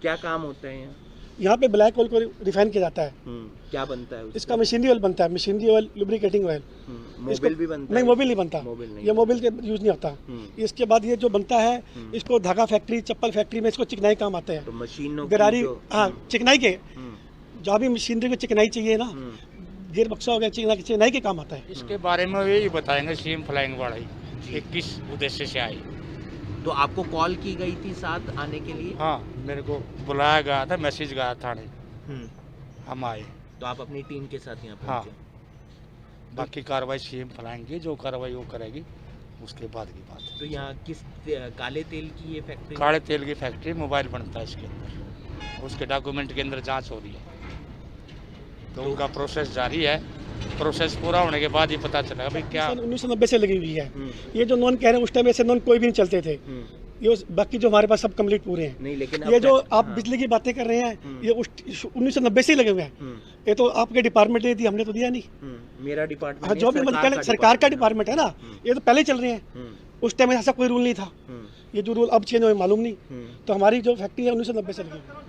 क्या काम होता है यहाँ? यहाँ पे ब्लैक ऑयल को रिफाइन किया जाता है। क्या बनता है उसका? इसका मशीनरी ऑयल बनता है, machinery oil, lubricating oil. Mobil भी बनता नहीं, है? मोबिल नहीं बनता, मोबिल नहीं, ये मोबिल के यूज नहीं होता। इसके बाद ये जो बनता है इसको धागा फैक्ट्री, चप्पल फैक्ट्री में इसको चिकनाई काम आते हैं। तो मशीनों गरारी, हाँ, चिकनाई के जहाँ भी मशीनरी को चिकनाई चाहिए ना, गियर बक्सा हो गया, चिकनाई के काम आता है। इसके बारे में यही बताएंगे सीएम फ्लाइंग वाला ये किस उद्देश्य से आई। तो आपको कॉल की गई थी साथ आने के लिए? हाँ, मेरे को बुलाया गया था, मैसेज गया थाने, हम आए। तो आप अपनी टीम के साथ यहाँ हाँ, पहुंचे? बाकी कार्रवाई सीएम फ्लाइंग की जो कार्रवाई वो करेगी उसके बाद की बात है। तो यहाँ किस काले तेल की ये फैक्ट्री? काले तेल की फैक्ट्री, मोबाइल बनता है इसके अंदर, उसके डॉक्यूमेंट के अंदर जांच हो रही है, तो उनका प्रोसेस जारी है। प्रोसेस पूरा होने के बाद ही पता चलेगा भाई क्या। 1990 से लगी हुई है। ये जो नॉन कह रहे हैं उस टाइम ऐसे नॉन कोई भी नहीं चलते थे। ये बाकी जो हमारे पास सब कंप्लीट पूरे हैं। नहीं, लेकिन ये जो आप बिजली की बातें कर रहे हैं ये 1990 से ही लगे हुए हैं। ये तो आपके डिपार्टमेंट ने दी, हमने तो दिया नहीं। मेरा डिपार्टमेंट? हाँ, जो भी सरकार का डिपार्टमेंट है ना, ये तो पहले चल रहे हैं। उस टाइम ऐसा कोई रूल नहीं था। ये जो रूल अब चेंज हुए मालूम नहीं। तो हमारी जो फैक्ट्री है 1990 से लगी हुई है।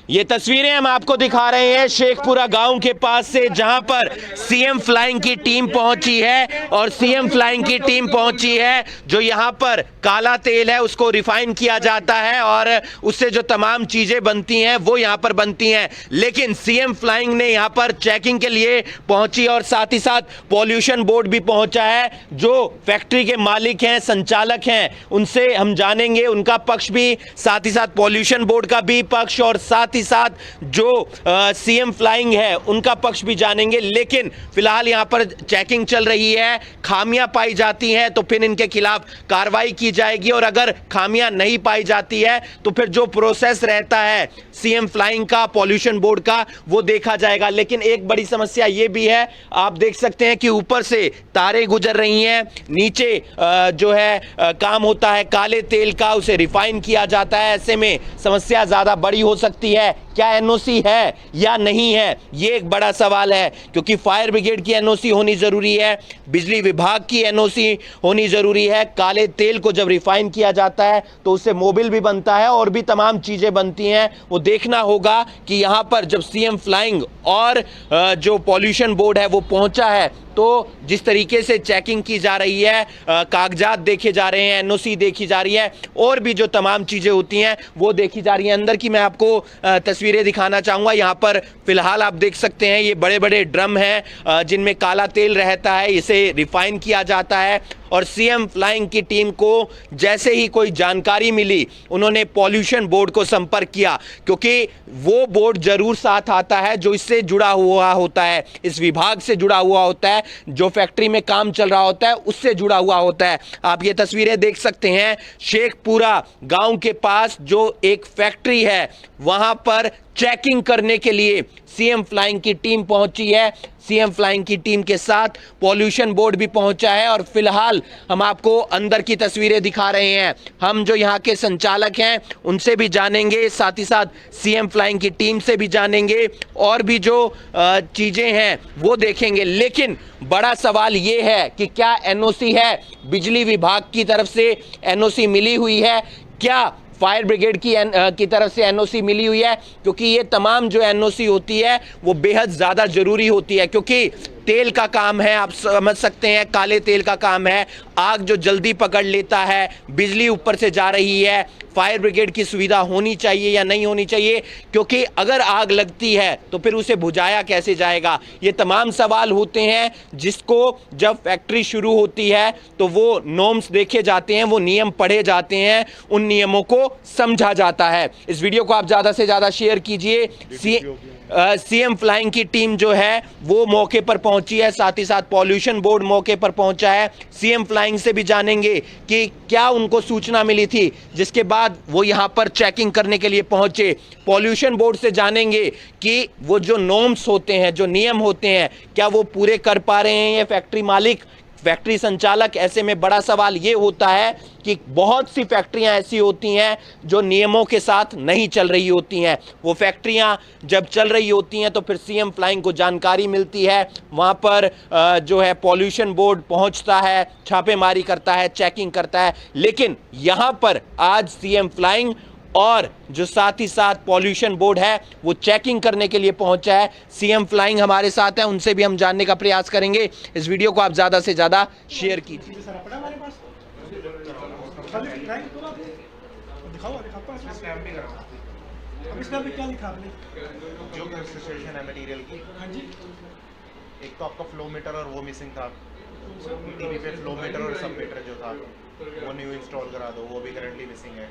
ये तस्वीरें हम आपको दिखा रहे हैं शेखपुरा गांव के पास से, जहां पर सीएम फ्लाइंग की टीम पहुंची है और सीएम फ्लाइंग की टीम पहुंची है जो यहां पर काला तेल है उसको रिफाइन किया जाता है और उससे जो तमाम चीजें बनती हैं वो यहां पर बनती हैं। लेकिन सीएम फ्लाइंग ने यहां पर चेकिंग के लिए पहुंची और साथ ही साथ पॉल्यूशन बोर्ड भी पहुंचा है। जो फैक्ट्री के मालिक हैं, संचालक हैं, उनसे हम जानेंगे उनका पक्ष भी, साथ ही साथ पॉल्यूशन बोर्ड का भी पक्ष और साथ ही साथ जो सीएम फ्लाइंग है उनका पक्ष भी जानेंगे। लेकिन फिलहाल यहां पर चेकिंग चल रही है, खामियां पाई जाती हैं तो फिर इनके खिलाफ कार्रवाई की जाएगी और अगर खामियां नहीं पाई जाती है तो फिर जो प्रोसेस रहता है सीएम फ्लाइंग का, पॉल्यूशन बोर्ड का, वो देखा जाएगा। लेकिन एक बड़ी समस्या यह भी है, आप देख सकते हैं कि ऊपर से तारें गुजर रही हैं, नीचे जो है काम होता है काले तेल का, उसे रिफाइन किया जाता है। ऐसे में समस्या ज्यादा बड़ी हो सकती है। क्या एनओसी है या नहीं है, ये एक बड़ा सवाल है, क्योंकि फायर ब्रिगेड की एनओसी होनी जरूरी है, बिजली विभाग की एनओसी होनी जरूरी है। काले तेल को जब रिफाइन किया जाता है तो उससे मोबिल भी बनता है और भी तमाम चीजें बनती हैं। वो देखना होगा कि यहां पर जब सीएम फ्लाइंग और जो पॉल्यूशन बोर्ड है वो पहुंचा है तो जिस तरीके से चेकिंग की जा रही है, कागजात देखे जा रहे हैं, एनओसी देखी जा रही है और भी जो तमाम चीजें होती हैं वो देखी जा रही हैं। अंदर की मैं आपको तस्वीरें दिखाना चाहूंगा। यहाँ पर फिलहाल आप देख सकते हैं ये बड़े बड़े ड्रम हैं जिनमें काला तेल रहता है, इसे रिफाइन किया जाता है और सीएम फ्लाइंग की टीम को जैसे ही कोई जानकारी मिली उन्होंने पॉल्यूशन बोर्ड को संपर्क किया, क्योंकि वो बोर्ड जरूर साथ आता है जो इससे जुड़ा हुआ होता है, इस विभाग से जुड़ा हुआ होता है, जो फैक्ट्री में काम चल रहा होता है उससे जुड़ा हुआ होता है। आप ये तस्वीरें देख सकते हैं शेखपुरा गांव के पास जो एक फैक्ट्री है वहां पर चेकिंग करने के लिए सीएम फ्लाइंग की टीम पहुंची है। सीएम फ्लाइंग की टीम के साथ पॉल्यूशन बोर्ड भी पहुंचा है और फिलहाल हम आपको अंदर की तस्वीरें दिखा रहे हैं। हम जो यहाँ के संचालक हैं उनसे भी जानेंगे, साथ ही साथ सीएम फ्लाइंग की टीम से भी जानेंगे और भी जो चीजें हैं वो देखेंगे। लेकिन बड़ा सवाल ये है कि क्या एनओसी है, बिजली विभाग की तरफ से एनओसी मिली हुई है, क्या फायर ब्रिगेड की तरफ से एनओसी मिली हुई है, क्योंकि ये तमाम जो एनओसी होती है वो बेहद ज़्यादा ज़रूरी होती है, क्योंकि तेल का काम है, आप समझ सकते हैं काले तेल का काम है, आग जो जल्दी पकड़ लेता है, बिजली ऊपर से जा रही है, फायर ब्रिगेड की सुविधा होनी चाहिए या नहीं होनी चाहिए, क्योंकि अगर आग लगती है तो फिर उसे बुझाया कैसे जाएगा। ये तमाम सवाल होते हैं जिसको जब फैक्ट्री शुरू होती है तो वो नॉर्म्स देखे जाते हैं, वो नियम पढ़े जाते हैं, उन नियमों को समझा जाता है। इस वीडियो को आप ज़्यादा से ज़्यादा शेयर कीजिए। सीएम फ्लाइंग की टीम जो है वो मौके पर पहुंची है, साथ ही साथ पॉल्यूशन बोर्ड मौके पर पहुंचा है। सीएम फ्लाइंग से भी जानेंगे कि क्या उनको सूचना मिली थी जिसके बाद वो यहां पर चेकिंग करने के लिए पहुंचे। पॉल्यूशन बोर्ड से जानेंगे कि वो जो नॉर्म्स होते हैं, जो नियम होते हैं, क्या वो पूरे कर पा रहे हैं ये फैक्ट्री मालिक, फैक्ट्री संचालक। ऐसे में बड़ा सवाल ये होता है कि बहुत सी फैक्ट्रियां ऐसी होती हैं जो नियमों के साथ नहीं चल रही होती हैं। वो फैक्ट्रियां जब चल रही होती हैं तो फिर सीएम फ्लाइंग को जानकारी मिलती है, वहां पर जो है पॉल्यूशन बोर्ड पहुंचता है, छापेमारी करता है, चेकिंग करता है। लेकिन यहां पर आज सीएम फ्लाइंग और जो साथ ही साथ पॉल्यूशन बोर्ड है वो चेकिंग करने के लिए पहुंचा है। सीएम फ्लाइंग हमारे साथ है, उनसे भी हम जानने का प्रयास करेंगे। इस वीडियो को आप ज्यादा से ज्यादा शेयर कीजिए। क्या लिखा आपने? जो कंसिस्टेंशन है मटेरियल की, हाँ जी, एक तो आपका फ्लो मीटर और वो मिसिंग था। टीवी पे फ्लो मीटर और सब मीटर जो था वो न्यू इंस्टॉल करा दो, वो भी करंटली मिसिंग है।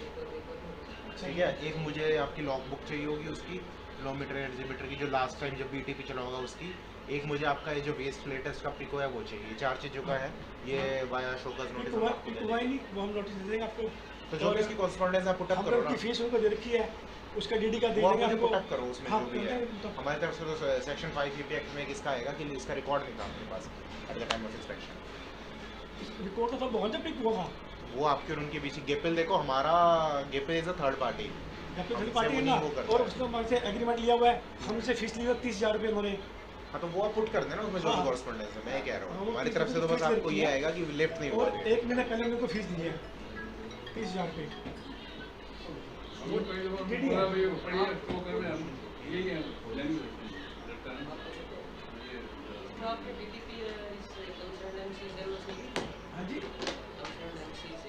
ठीक है, एक मुझे आपकी लॉग बुक चाहिए होगी उसकी, फ्लो मीटर एग्जीमीटर की, जो लास्ट टाइम जब बीटीपी चला होगा उसकी। एक मुझे आपका ये जो वेस्ट लेटेस्ट का पिको है वो चाहिए। 4 चीज़ों का है ये वाया शोकस नोटिस हम आपको दे देंगे। वो हम नोटिस दे देंगे आपको। तो जो भी इसकी कॉरेस्पॉन्डेंस आप पुट अप करो ना, फीस उनको दे रखी है, उसका डीडी का दे वो आप देंगे मुझे आपको। पुट अप करो उसमें हाँ, जो भी है। तो हमारी तरफ से तो सेक्शन 5 ईपी एक्ट में किसका आएगा कि इसका रिकॉर्ड नहीं था आपके पास at the time of inspection. Record तो सब बहुत जब पिक हुआ। वो आपके और उनके बीच गेपिल देखो, हमारा गेपिल is a third party. Third party है ना, और उसने हमारे से एग्रीमेंट लिया हुआ है, हमसे फीस ली हुई 30,000 रुपये उन्होंने। हाँ, तो वो आप पुट कर देना उसमें जो भी कॉरेस्पॉन्डेंस है। मैं कह रहा हूँ हमारी तरफ से तो बस आपको ये आएगा कि लिफ्ट नहीं हुआ और 1 महीने पहले उनको फीस दी है 30,000 रुपये। हाँ जी,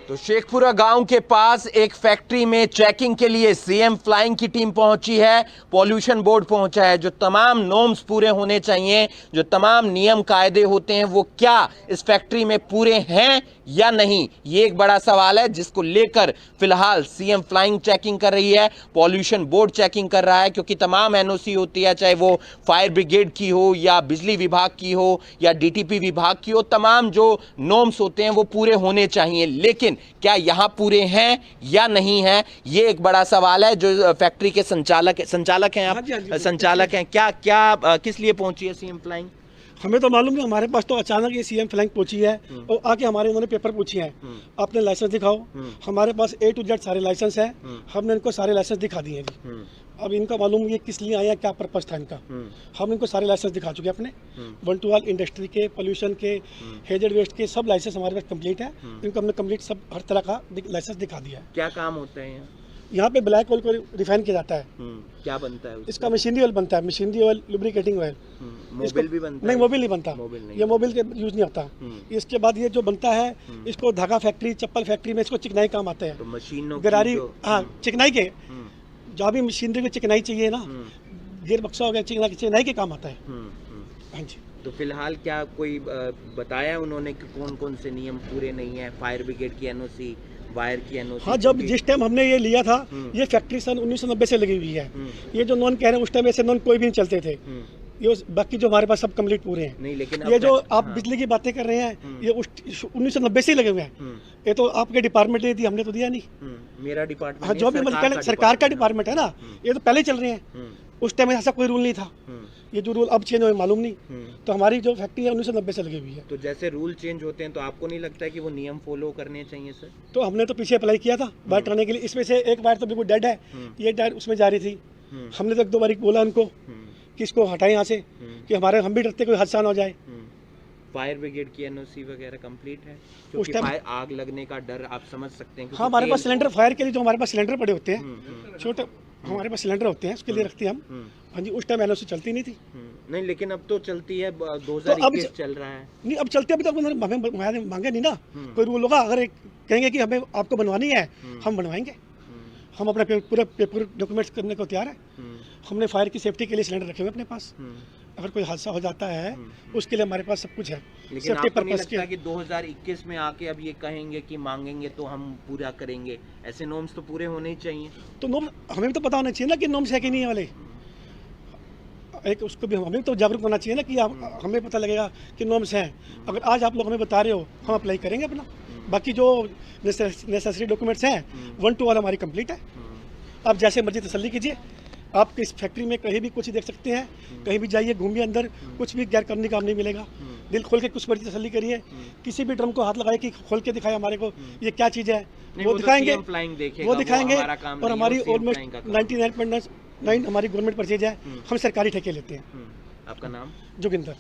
तो शेखपुरा गांव के पास एक फैक्ट्री में चेकिंग के लिए सीएम फ्लाइंग की टीम पहुंची है, पॉल्यूशन बोर्ड पहुंचा है। जो तमाम नॉर्म्स पूरे होने चाहिए, जो तमाम नियम कायदे होते हैं, वो क्या इस फैक्ट्री में पूरे हैं या नहीं, ये एक बड़ा सवाल है, जिसको लेकर फिलहाल सीएम फ्लाइंग चेकिंग कर रही है, पॉल्यूशन बोर्ड चेकिंग कर रहा है। क्योंकि तमाम एनओसी होती है, चाहे वो फायर ब्रिगेड की हो या बिजली विभाग की हो या डीटीपी विभाग की हो, तमाम जो नॉर्म्स होते हैं वो पूरे होने चाहिए। लेकिन क्या यहां पूरे हैं या नहीं है, ये एक बड़ा सवाल है। जो फैक्ट्री के संचालक हैं हाँ आप, जी, हाँ जी, संचालक हैं, क्या किस लिए पहुंची है सीएम फ्लाइंग? हमें तो मालूम नहीं, हमारे पास तो अचानक ये सीएम फ्लाइंग पहुंची है और आके हमारे उन्होंने पेपर पूछे हैं, अपने लाइसेंस दिखाओ। हमारे पास A to Z सारे लाइसेंस हैं, हमने इनको सारे लाइसेंस दिखा दिए हैं जी। अब इनका मालूम ये किस लिए आया, क्या पर्पस था इनका। हम इनको सारे लाइसेंस दिखा चुके हैं अपने, 1 to all इंडस्ट्री के, पोल्यूशन के, हेजर्ड वेस्ट के, सब लाइसेंस हमारे पास कंप्लीट है। इनको हमने कंप्लीट सब हर तरह का लाइसेंस दिखा दिया है। क्या काम होता है यहाँ? यहाँ पे ब्लैक ऑयल को रिफाइन किया जाता है। क्या बनता है इसका मशीनरी ऑयल बनता है, machinery oil, lubricating oil. Mobil भी बनता नहीं, है? मोबिल नहीं बनता, मोबिल नहीं। ये मोबिल के यूज नहीं होता। इसके बाद ये जो बनता है, इसको धागा फैक्ट्री, चप्पल फैक्ट्री में इसको चिकनाई काम आते हैं। तो मशीनों की गरारी, जो- हाँ, चिकनाई के, जहाँ भी मशीनरी को चिकनाई चाहिए ना, गियर बक्सा हो गया, चिकनाई के काम आता है। हाँ जी। तो फिलहाल क्या कोई बताया उन्होंने कि कौन कौन से नियम पूरे नहीं है? फायर ब्रिगेड की एनओसी, वायर की एनओसी? हाँ, जब जिस टाइम हमने ये लिया था, ये फैक्ट्री सन 1990 से लगी हुई है। ये जो नॉन कह रहे हैं, उस टाइम ऐसे नॉन कोई भी नहीं चलते थे। ये बाकी जो हमारे पास सब कंप्लीट पूरे हैं। नहीं, लेकिन ये अब जो तक- आप बिजली की बातें कर रहे हैं, ये 1990 से ही लगे हुए हैं। ये तो आपके डिपार्टमेंट ने दी, हमने तो दिया नहीं। मेरा डिपार्टमेंट हाँ, जो भी मतलब सरकार का डिपार्टमेंट है ना, ये तो पहले चल रहे हैं। उस टाइम ऐसा कोई रूल नहीं था। ये जो रूल अब चेंज हुए मालूम नहीं। तो हमारी जो फैक्ट्री है 1990 से लगी हुई है। तो जैसे रूल चेंज होते हैं तो आपको नहीं लगता है कि वो नियम फॉलो करने चाहिए सर? तो हमने तो पीछे अप्लाई किया था वायर कराने के लिए। इसमें से एक वायर तो बिल्कुल डेड है, ये टायर उसमें जा रही थी। हमने तो 1-2 बार बोला उनको कि इसको हटाएं यहाँ से, कि हम भी डरते कोई हादसा ना हो जाए। फायर ब्रिगेड की एनओसी वगैरह कंप्लीट है? उस क्योंकि टाइम- फायर आग लगने का डर आप समझ सकते हैं। क्योंकि हाँ, हमारे पास तेल- सिलेंडर, फायर के लिए जो हमारे पास सिलेंडर पड़े होते हैं, छोटे हमारे पास सिलेंडर होते हैं, उसके लिए रखते हैं हम। हाँ जी, उस टाइम एनओसी चलती नहीं थी। नहीं, लेकिन अब तो चलती है, तो 2021 चल रहा है। नहीं, अब चलते, अभी तक उन्होंने हमें मांगे नहीं ना। कोई रूल होगा, अगर कहेंगे कि हमें आपको बनवानी है, हम बनवाएंगे। हम अपना पूरा पेपर डॉक्यूमेंट्स करने को तैयार है। हमने फायर की सेफ्टी के लिए सिलेंडर रखे हुए अपने पास। अगर कोई हादसा हो जाता है, उसके लिए हमारे पास सब कुछ है। लेकिन सेफ्टी आपको नहीं पर्पस लगता के कि 2021 में आके अब ये कहेंगे कि मांगेंगे तो हम पूरा करेंगे? ऐसे नॉर्म्स तो पूरे होने ही चाहिए। तो नॉर्म हमें भी तो पता होना चाहिए ना कि नॉर्म्स है कि नहीं है वाले। एक उसको भी हमें तो जागरूक होना चाहिए ना कि हमें पता लगेगा कि नॉर्म्स हैं। अगर आज आप लोग हमें बता रहे हो, हम अप्लाई करेंगे अपना। बाकी जो नेसेसरी डॉक्यूमेंट्स हैं, 1 to all हमारी कंप्लीट है। आप जैसे मर्जी तसल्ली कीजिए। आप इस फैक्ट्री में कहीं भी कुछ देख सकते हैं, कहीं भी जाइए, घूमिए अंदर, कुछ भी गैर कानूनी काम नहीं मिलेगा। दिल खोल के कुछ मर्जी तसल्ली करिए। किसी भी ड्रम को हाथ लगाए कि खोल के दिखाए हमारे को ये क्या चीज़ है, वो दिखाएंगे, वो दिखाएंगे। और हमारी ऑलमोस्ट 99.9 हमारी गवर्नमेंट परचेज है। हम सरकारी ठेके लेते हैं। आपका नाम? जोगिंदर।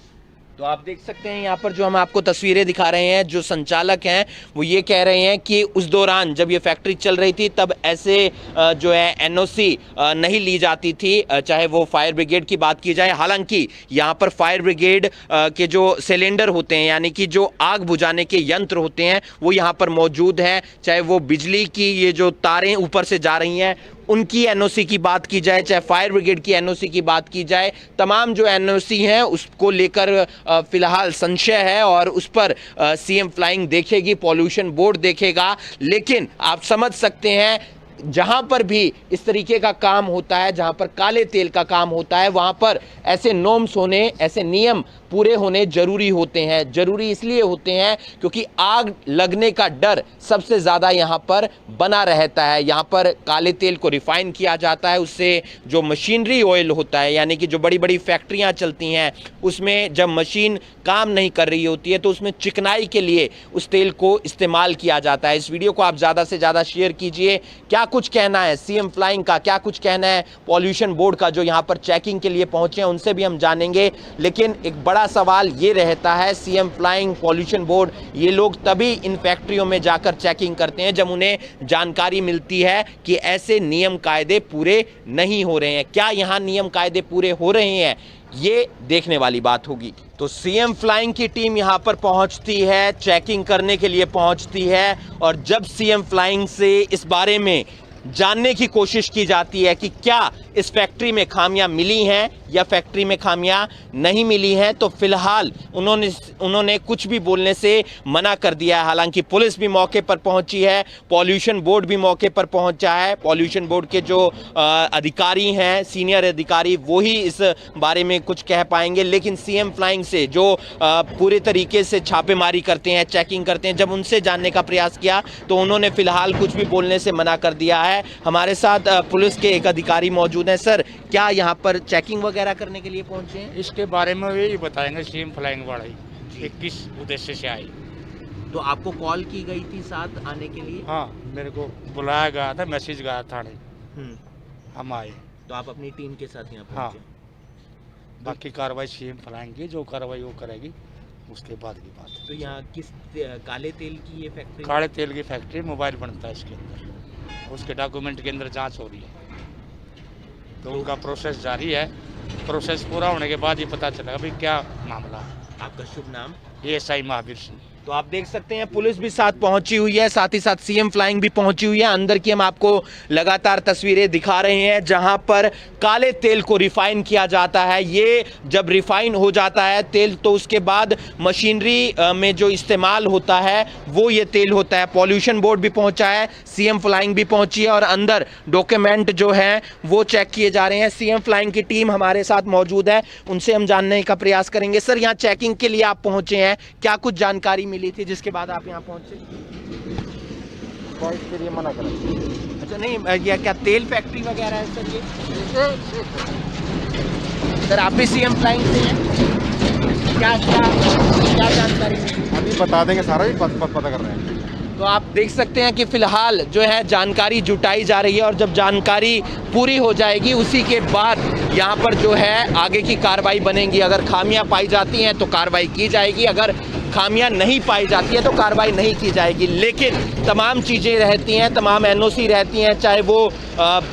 तो आप देख सकते हैं यहाँ पर जो हम आपको तस्वीरें दिखा रहे हैं, जो संचालक हैं वो ये कह रहे हैं कि उस दौरान जब ये फैक्ट्री चल रही थी तब ऐसे जो है एनओसी नहीं ली जाती थी, चाहे वो फायर ब्रिगेड की बात की जाए। हालांकि यहाँ पर फायर ब्रिगेड के जो सिलेंडर होते हैं, यानी कि जो आग बुझाने के यंत्र होते हैं, वो यहाँ पर मौजूद हैं। चाहे वो बिजली की ये जो तारें ऊपर से जा रही हैं उनकी एनओसी की बात की जाए, चाहे फायर ब्रिगेड की एनओसी की बात की जाए, तमाम जो एनओसी हैं उसको लेकर फिलहाल संशय है और उस पर सीएम फ्लाइंग देखेगी, पॉल्यूशन बोर्ड देखेगा। लेकिन आप समझ सकते हैं जहां पर भी इस तरीके का काम होता है, जहां पर काले तेल का काम होता है, वहां पर ऐसे नॉर्म्स होने, ऐसे नियम पूरे होने जरूरी होते हैं। जरूरी इसलिए होते हैं क्योंकि आग लगने का डर सबसे ज़्यादा यहाँ पर बना रहता है। यहाँ पर काले तेल को रिफाइन किया जाता है, उससे जो मशीनरी ऑयल होता है, यानी कि जो बड़ी बड़ी फैक्ट्रियाँ चलती हैं उसमें जब मशीन काम नहीं कर रही होती है तो उसमें चिकनाई के लिए उस तेल को इस्तेमाल किया जाता है। इस वीडियो को आप ज़्यादा से ज़्यादा शेयर कीजिए। क्या कुछ कहना है सीएम फ्लाइंग का, क्या कुछ कहना है पॉल्यूशन बोर्ड का, जो यहाँ पर चेकिंग के लिए पहुँचे हैं, उनसे भी हम जानेंगे। लेकिन एक बड़ा सवाल ये रहता है, सीएम फ्लाइंग, पॉल्यूशन बोर्ड, ये लोग तभी इन फैक्ट्रियों में जाकर चेकिंग करते हैं जब उन्हें जानकारी मिलती है कि ऐसे नियम कायदे पूरे नहीं हो रहे हैं। क्या यहाँ नियम कायदे पूरे हो रहे हैं, ये देखने वाली बात होगी। तो सीएम फ्लाइंग की टीम यहाँ पर पहुंचती है, चेकिंग करने के लिए पहुंचती है, और जब सीएम फ्लाइंग से इस बारे में जानने की कोशिश की जाती है कि क्या इस फैक्ट्री में खामियां मिली हैं या फैक्ट्री में खामियां नहीं मिली हैं, तो फिलहाल उन्होंने कुछ भी बोलने से मना कर दिया है। हालांकि पुलिस भी मौके पर पहुंची है, पॉल्यूशन बोर्ड भी मौके पर पहुंचा है। पॉल्यूशन बोर्ड के जो अधिकारी हैं, सीनियर अधिकारी, वो ही इस बारे में कुछ कह पाएंगे। लेकिन सीएम फ्लाइंग से जो पूरे तरीके से छापेमारी करते हैं, चेकिंग करते हैं, जब उनसे जानने का प्रयास किया तो उन्होंने फिलहाल कुछ भी बोलने से मना कर दिया है। हमारे साथ पुलिस के एक अधिकारी मौजूद हैं। सर, क्या यहाँ पर चेकिंग वगैरह करने के लिए पहुंचे हैं? इसके बारे में यही बताएंगे सीएम फ्लाइंग वाले कि किस उद्देश्य से आई। तो आपको कॉल की गई थी साथ आने के लिए? हाँ, मेरे को बुलाया गया था, मैसेज गया थाने, हम आए। तो आप अपनी टीम के साथ यहाँ हाँ, पहुंचे। बाकी कार्रवाई सीएम फ्लाइंग की, जो कार्रवाई वो करेगी उसके बाद की बात। तो यहाँ किस काले तेल की ये फैक्ट्री? काले तेल की फैक्ट्री, मोबाइल बनता है इसके अंदर, उसके डॉक्यूमेंट के अंदर जांच हो रही है, तो उनका प्रोसेस जारी है। प्रोसेस पूरा होने के बाद ही पता चलेगा भाई क्या मामला है। आपका शुभ नाम? एएसआई महावीर सिंह। तो आप देख सकते हैं पुलिस भी साथ पहुंची हुई है, साथ ही साथ सीएम फ्लाइंग भी पहुंची हुई है। अंदर की हम आपको लगातार तस्वीरें दिखा रहे हैं जहां पर काले तेल को रिफाइन किया जाता है। ये जब रिफाइन हो जाता है तेल, तो उसके बाद मशीनरी में जो इस्तेमाल होता है वो ये तेल होता है। पॉल्यूशन बोर्ड भी पहुंचा है, सीएम फ्लाइंग भी पहुंची है, और अंदर डॉक्यूमेंट जो है वो चेक किए जा रहे हैं। सीएम फ्लाइंग की टीम हमारे साथ मौजूद है, उनसे हम जानने का प्रयास करेंगे। सर, यहाँ चेकिंग के लिए आप पहुंचे हैं, क्या कुछ जानकारी मिली थी जिसके बाद आप यहाँ पहुंचे? मना करें। अच्छा, नहीं, ये क्या तेल फैक्ट्री वगैरह है सर? ये सर, आप भी सीएम फ्लाइंग से हैं? क्या जानकारी? अभी बता देंगे, सारा भी पता कर रहे हैं। तो आप देख सकते हैं कि फिलहाल जो है जानकारी जुटाई जा रही है, और जब जानकारी पूरी हो जाएगी उसी के बाद यहाँ पर जो है आगे की कार्रवाई बनेगी। अगर खामियां पाई जाती हैं तो कार्रवाई की जाएगी, अगर खामियां नहीं पाई जाती है तो कार्रवाई नहीं की जाएगी। लेकिन तमाम चीज़ें रहती हैं, तमाम एनओसी रहती हैं, चाहे वो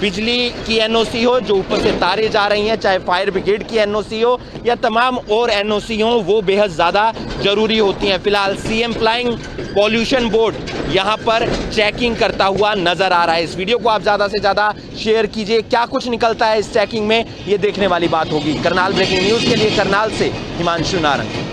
बिजली की एनओसी हो जो ऊपर से तारें जा रही हैं, चाहे फायर ब्रिगेड की एनओसी हो, या तमाम और एनओसी हो, वो बेहद ज़्यादा ज़रूरी होती हैं। फिलहाल सीएम फ्लाइंग, पॉल्यूशन बोर्ड यहाँ पर चेकिंग करता हुआ नज़र आ रहा है। इस वीडियो को आप ज़्यादा से ज़्यादा शेयर कीजिए। क्या कुछ निकलता है इस चेकिंग में, ये देखने वाली बात होगी। करनाल ब्रेकिंग न्यूज़ के लिए करनाल से हिमांशु नारंग।